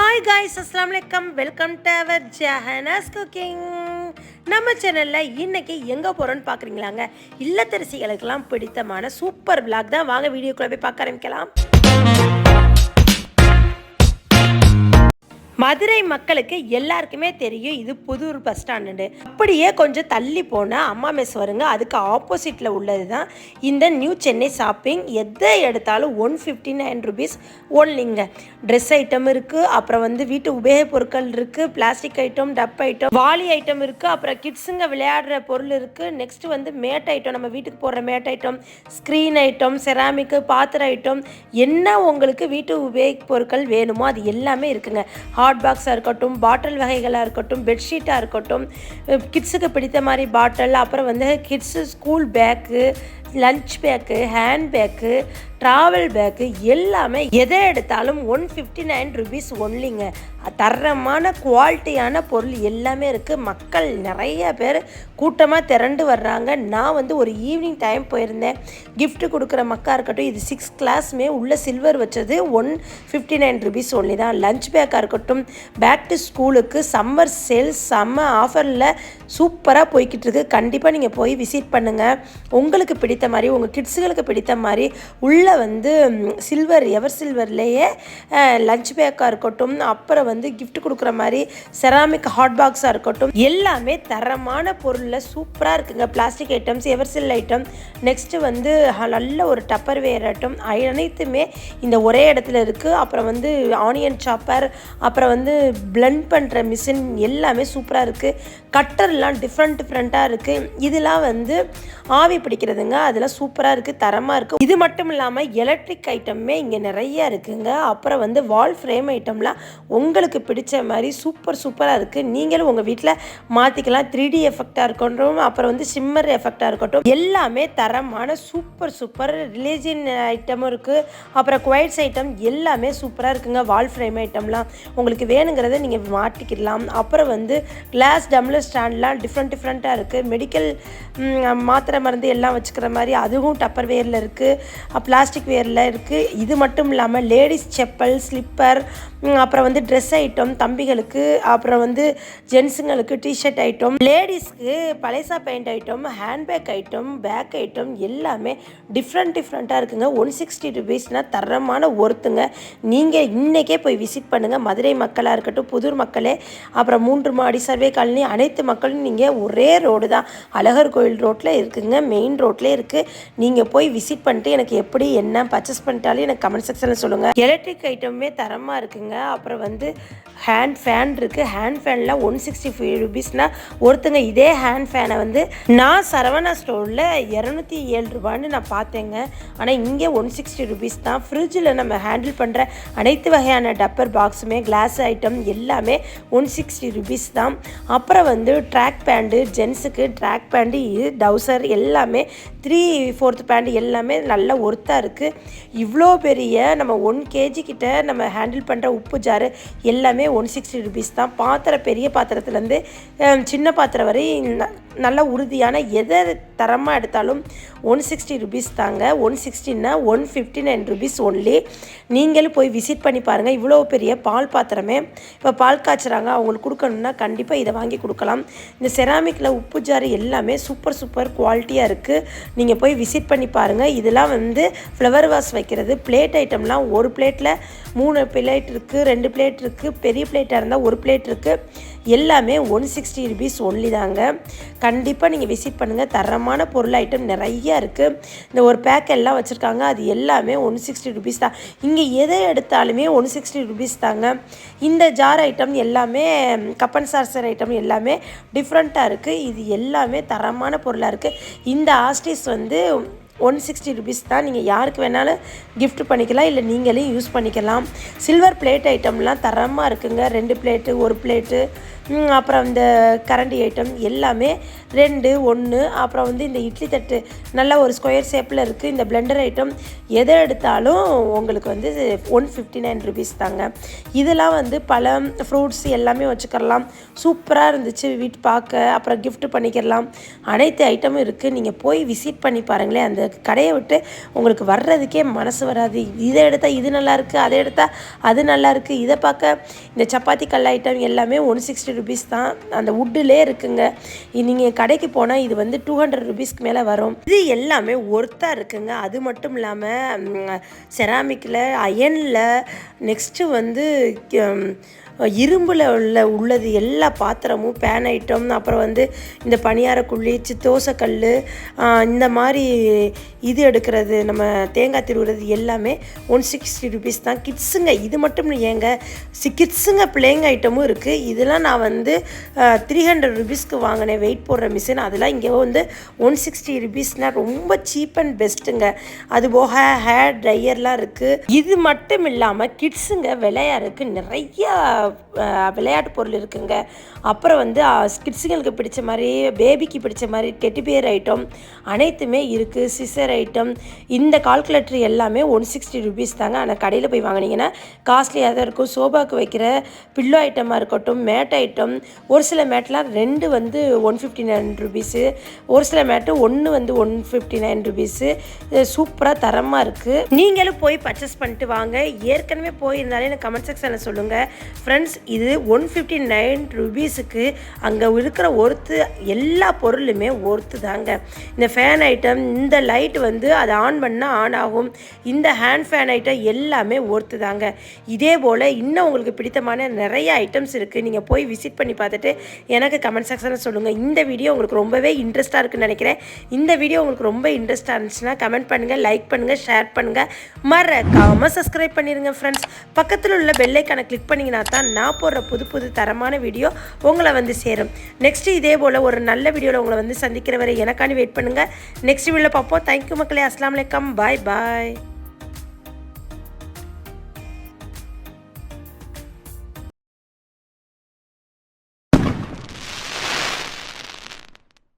Hi guys, அஸ்ஸலாமு அலைக்கும். Welcome to our Jahana's cooking. நம்ம சேனலில் இன்றைக்கி எங்கே போகிறோன்னு பார்க்குறீங்களாங்க? இல்லத்தரசிகளுக்கெல்லாம் பிடித்தமான சூப்பர் விளாக் தான். வாங்க வீடியோக்குள்ளே போய் பார்க்க ஆரம்பிக்கலாம். மதுரை மக்களுக்கு எல்லாருக்குமே தெரியும் இது புதூர் பஸ் ஸ்டாண்டு. அப்படியே கொஞ்சம் தள்ளி போனால் அம்மா மெஸ் வருங்க. அதுக்கு ஆப்போசிட்டில் உள்ளது தான் இந்த நியூ சென்னை ஷாப்பிங். எதை எடுத்தாலும் 159 rupees ஒன்லிங்க. ட்ரெஸ் ஐட்டம் இருக்குது, அப்புறம் வீட்டு உபயோகப் பொருட்கள் இருக்குது, பிளாஸ்டிக் ஐட்டம், டப் ஐட்டம், வாலி ஐட்டம் இருக்குது, அப்புறம் கிட்ஸுங்க விளையாடுற பொருள் இருக்குது. நெக்ஸ்ட்டு மேட் ஐட்டம், நம்ம வீட்டுக்கு போடுற matte item, screen item, ceramic, பாத்திர ஐட்டம், என்ன உங்களுக்கு வீட்டு உபயோகப் பொருட்கள் வேணுமோ அது எல்லாமே இருக்குங்க. ஹாட் பாக்ஸாக இருக்கட்டும், பாட்டில் வகைகளாக இருக்கட்டும், பெட்ஷீட்டாக இருக்கட்டும், கிட்ஸுக்கு பிடித்த மாதிரி பாட்டில், அப்புறம் kids school bag, lunch bag, hand bag, travel bag, எல்லாமே எதை எடுத்தாலும் 159 rupees ஒன்லிங்க. தரமான குவாலிட்டியான பொருள் எல்லாமே இருக்குது. மக்கள் நிறைய பேர் கூட்டமாக திரண்டு வர்றாங்க. நான் ஒரு ஈவினிங் டைம் போயிருந்தேன். கிஃப்ட் கொடுக்குற மக்கா இருக்கட்டும், இது 6 கிளாஸுமே உள்ள சில்வர் வச்சது 159 rupees ஒன்லி தான். லஞ்ச் பேக்காக இருக்கட்டும், பேக் டு ஸ்கூலுக்கு சம்மர் சேல்ஸ் செம்ம ஆஃபரில் சூப்பராக போய்கிட்டு இருக்கு. கண்டிப்பாக நீங்கள் போய் விசிட் பண்ணுங்கள். உங்களுக்கு பிடித்த மாதிரி, உங்கள் கிட்ஸுகளுக்கு பிடித்த மாதிரி உள்ள சில்வர், எவர் சில்வர்லேயே லஞ்ச் பேக்காக இருக்கட்டும், அப்புறம் கிஃப்ட் கொடுக்குற மாதிரி செராமிக் ஹாட் பாக்ஸாக இருக்கட்டும், எல்லாமே தரமான பொருளில் சூப்பராக இருக்குங்க. பிளாஸ்டிக் ஐட்டம்ஸ், எவர் சில் ஐட்டம், நெக்ஸ்ட்டு நல்ல ஒரு டப்பர் வேர் ஐட்டம், அனைத்துமே இந்த ஒரே இடத்துல இருக்குது. அப்புறம் ஆனியன் சாப்பர், அப்புறம் பிளெண்ட் பண்ணுற மிஷின், எல்லாமே சூப்பராக இருக்குது. கட்டர்லாம் டிஃப்ரெண்ட்டாக இருக்குது. இதெல்லாம் ஆவி பிடிக்கிறதுங்க, அதெல்லாம் சூப்பராக இருக்குது, தரமாக இருக்குது. இது மட்டும் இல்லாமல் எலக்ட்ரிக் ஐட்டமே இங்கே நிறையா இருக்குங்க. அப்புறம் வால் ஃப்ரேம் ஐட்டம்லாம் உங்களுக்கு பிடிச்ச மாதிரி சூப்பராக இருக்குது. நீங்களும் உங்கள் வீட்டில் மாற்றிக்கலாம். 3D எஃபெக்டாக இருக்கட்டும், அப்புறம் ஷிம்மர் எஃபெக்டாக இருக்கட்டும், எல்லாமே தரமான சூப்பர் ரிலீஜியன் ஐட்டமும் இருக்குது. அப்புறம் குவைட்ஸ் ஐட்டம் எல்லாமே சூப்பராக இருக்குங்க. வால் ஃப்ரேம் ஐட்டம்லாம் உங்களுக்கு வேணுங்கிறத நீங்கள் மாட்டிக்கிடலாம். அப்புறம் கிளாஸ் டம்ளர் ஸ்டாண்ட்லாம் டிஃப்ரெண்ட்டாக இருக்குது. மெடிக்கல் மாத்திரை மருந்து எல்லாம் வச்சுக்கிற மாதிரி அதுவும் டப்பர் வேரில் இருக்குது, பிளாஸ்டிக் வேரில் இருக்குது. இது மட்டும் இல்லாமல் லேடிஸ் செப்பல், ஸ்லிப்பர், அப்புறம் ட்ரெஸ் ஐட்டம் தம்பிகளுக்கு, அப்புறம் ஜென்ஸுங்களுக்கு டிஷர்ட் ஐட்டம், லேடிஸ்க்கு பழைசா paint item, handbag item, bag item, எல்லாமே டிஃப்ரெண்ட்டாக இருக்குங்க. 160 rupeesனால் தரமான ஒர்த்துங்க. நீங்கள் இன்றைக்கே போய் விசிட் பண்ணுங்கள். மதுரை மக்களாக இருக்கட்டும், புதூர் மக்களே, அப்புறம் 3 மாடி சர்வே காலனி, அனைத்து மக்களும் நீங்கள் ஒரே ரோடு தான், அழகர் கோயில் ரோட்டில் இருக்குங்க, மெயின் ரோட்லேயே இருக்குது. நீங்கள் போய் விசிட் பண்ணிட்டு எனக்கு எப்படி என்ன பர்ச்சேஸ் பண்ணிட்டாலும் எனக்கு கமெண்ட் செக்ஷனில் சொல்லுங்கள். எலக்ட்ரிக் ஐட்டமே தரமாக இருக்குங்க. அப்புறம் ஹேண்ட் ஃபேன் இருக்குது. ஹேண்ட் ஃபேனில் 165 rupeesனால் ஒருத்தங்க. இதே ஹேண்ட் ஃபேனை நான் சரவணா ஸ்டோரில் 207 ரூபான்னு நான் பார்த்தேங்க. ஆனால் இங்கே 160 rupees தான். ஃப்ரிட்ஜில் நம்ம ஹேண்டில் பண்ணுற அனைத்து வகையான டப்பர் பாக்ஸுமே, கிளாஸ் ஐட்டம் எல்லாமே 160 rupees தான். அப்புறம் ட்ராக் பேண்டு, ஜென்ஸுக்கு ட்ராக் பேண்டு, டவுசர் எல்லாமே 3/4 பேண்ட் எல்லாமே நல்ல ஒர்த்தாக இருக்குது. இவ்வளோ பெரிய நம்ம 1 kg கிட்ட நம்ம ஹேண்டில் பண்ணுற உப்பு ஜாரு எல்லாமே 160 rupees தான். பாத்திரம், பெரிய பாத்திரத்துலேருந்து சின்ன பாத்திரம் வரை நல்ல உறுதியான எதை தரமாக எடுத்தாலும் 160 rupees தாங்க. 160ன்னா 159 rupees ஒன்லி. நீங்களும் போய் விசிட் பண்ணி பாருங்கள். இவ்வளோ பெரிய பால் பாத்திரமே இப்போ பால் காய்ச்சுறாங்க, அவங்களுக்கு கொடுக்கணுன்னா கண்டிப்பாக இதை வாங்கி கொடுக்கலாம். இந்த செராமிக்கில் உப்பு ஜாரு எல்லாமே சூப்பர் குவாலிட்டியாக இருக்குது. நீங்கள் போய் விசிட் பண்ணி பாருங்கள். இதெல்லாம் ஃப்ளவர் வாஸ் வைக்கிறது, பிளேட் ஐட்டம்லாம் ஒரு பிளேட்டில் 3 பிளேட் இருக்குது, 2 பிளேட் இருக்குது, பெரிய பிளேட்டாக இருந்தால் 1 பிளேட் இருக்குது. எல்லாமே 160 rupees ஒன்லி தாங்க. கண்டிப்பாக நீங்கள் விசிட் பண்ணுங்கள். தரமான பொருள் ஐட்டம் நிறையா இருக்குது. இந்த ஒரு பேக் எல்லாம் வச்சுருக்காங்க, அது எல்லாமே 160 rupees தான். இங்கே எதை எடுத்தாலுமே 160 rupees தாங்க. இந்த ஜார் ஐட்டம் எல்லாமே, கப்பன் சார்சர் ஐட்டம் எல்லாமே டிஃப்ரெண்ட்டாக இருக்குது. இது எல்லாமே தரமான பொருளாக இருக்குது. இந்த ஆஸ்டிஸ் 160 rupees தான். நீங்கள் யாருக்கு வேணாலும் கிஃப்ட் பண்ணிக்கலாம், இல்லை நீங்களே யூஸ் பண்ணிக்கலாம். சில்வர் பிளேட் ஐட்டம்லாம் தரமாக இருக்குங்க. 2 பிளேட்டு, 1 பிளேட்டு, அப்புறம் இந்த கரண்டி ஐட்டம் எல்லாமே 2 1. அப்புறம் வந்து இந்த இட்லி தட்டு நல்லா ஒரு ஸ்கொயர் ஷேப்பில் இருக்குது. இந்த பிளெண்டர் ஐட்டம் எதை எடுத்தாலும் உங்களுக்கு வந்து 159 ருபீஸ் தாங்க. இதெல்லாம் வந்து பழம் ஃப்ரூட்ஸ் எல்லாமே வச்சுக்கலாம். சூப்பராக இருந்துச்சு வீட்டு பார்க்க. அப்புறம் கிஃப்ட் பண்ணிக்கலாம். அனைத்து ஐட்டமும் இருக்குது. நீங்கள் போய் விசிட் பண்ணி பாருங்களேன். அந்த கடையை விட்டு உங்களுக்கு வர்றதுக்கே மனசு வராது. இதை எடுத்தால் இது நல்லாயிருக்கு, அதை எடுத்தால் அது நல்லாயிருக்கு. இதை பார்க்க இந்த சப்பாத்தி கல் ஐட்டம் எல்லாமே 160 ருபீஸ் தான். அந்த வுட்டிலே இருக்குங்க. நீங்கள் கடைக்கு போனால் இது வந்து 200 ருபீஸ்க்கு மேலே வரும். இது எல்லாமே ஒர்த்தாக இருக்குங்க. அது மட்டும் இல்லாமல் செராமிக்கில், அயனில், நெக்ஸ்ட்டு வந்து இரும்பில் உள்ளது எல்லா பாத்திரமும், பேன் ஐட்டம், அப்புறம் வந்து இந்த பணியாரக்குள்ளி, தோசைக்கல், இந்த மாதிரி இது எடுக்கிறது, நம்ம தேங்காய் திருவுறது எல்லாமே 160 ருபீஸ் தான். கிட்ஸுங்க இது மட்டும் ஏங்க கிட்ஸுங்க பிளேயிங் ஐட்டமும் இருக்குது. இதெல்லாம் நான் வந்து 300 ருபீஸ்க்கு வாங்கினேன் வெயிட் போடுற மிஷின். அதெல்லாம் இங்கே வந்து 160 ருபீஸ்னால் ரொம்ப சீப் அண்ட் பெஸ்ட்டுங்க. அதுபோக ஹேர் ட்ரையர்லாம் இருக்குது. இது மட்டும் இல்லாமல் கிட்ஸுங்க விளையாடுறதுக்கு நிறையா விளையாட்டு பொருள் இருக்குங்க. அப்புறம் வந்து கிட்ஸுங்களுக்கு பிடிச்ச மாதிரி, பேபிக்கு பிடிச்ச மாதிரி டெட்டிபியர் ஐட்டம் அனைத்துமே இருக்குது. சிசர் ஐட்டம், இந்த கால்குலேட்டர் எல்லாமே 160 ருபீஸ் தாங்க. ஆனால் கடையில் போய் வாங்கினீங்கன்னா காஸ்ட்லியாக தான் இருக்கும். சோபாவுக்கு வைக்கிற பில்லோ ஐட்டமாக இருக்கட்டும், மேட் ஐட்டம், ஒரு சில மேட்லாம் 2 வந்து 159 ருபீஸு, ஒரு சில மேட்டு 1 வந்து 159 ருபீஸு. சூப்பராக தரமாக இருக்குது. நீங்களும் போய் பர்ச்சேஸ் பண்ணிட்டு வாங்க. ஏற்கனவே போயிருந்தாலே எனக்கு கமெண்ட் செக்ஷனில் சொல்லுங்கள் ஃப்ரெண்ட்ஸ். இது 159 ருபீஸுக்கு அங்கே இருக்கிற எல்லா பொருளுமே ஒர்த்து தாங்க. இந்த ஃபேன் ஐட்டம், இந்த லைட் வந்து அதை ஆன் பண்ணால் ஆன் ஆகும். இந்த ஹேண்ட் ஃபேன் ஐட்டம் எல்லாமே ஒர்த்து தாங்க. இதே போல் இன்னும் உங்களுக்கு பிடித்தமான நிறைய ஐட்டம்ஸ் இருக்குது. நீங்கள் போய் விசிட் பண்ணி பார்த்துட்டு எனக்கு கமெண்ட் செக்ஷனில் சொல்லுங்கள். இந்த வீடியோ உங்களுக்கு ரொம்பவே இன்ட்ரெஸ்ட்டாக இருக்குன்னு நினைக்கிறேன். இந்த வீடியோ உங்களுக்கு ரொம்ப இன்ட்ரெஸ்ட்டாக இருந்துச்சுன்னா கமெண்ட் பண்ணுங்கள், லைக் பண்ணுங்கள், ஷேர் பண்ணுங்கள், மறக்காமல் சப்ஸ்கிரைப் பண்ணிடுங்க ஃப்ரெண்ட்ஸ். பக்கத்தில் உள்ள பெல் ஐக்கானை கிளிக் பண்ணிங்கன்னா தான் நான் போடுற புது தரமான வீடியோ உங்களை வந்து சேரும். நெக்ஸ்ட்டு இதே போல் ஒரு நல்ல வீடியோவில் உங்களை வந்து சந்திக்கிற வரை எனக்காண்டி வெயிட் பண்ணுங்கள். நெக்ஸ்ட் வீடியோவில் பார்ப்போம். தேங்க்யூ மக்களே. அஸ்ஸலாமு அலைக்கும். பாய் பாய்.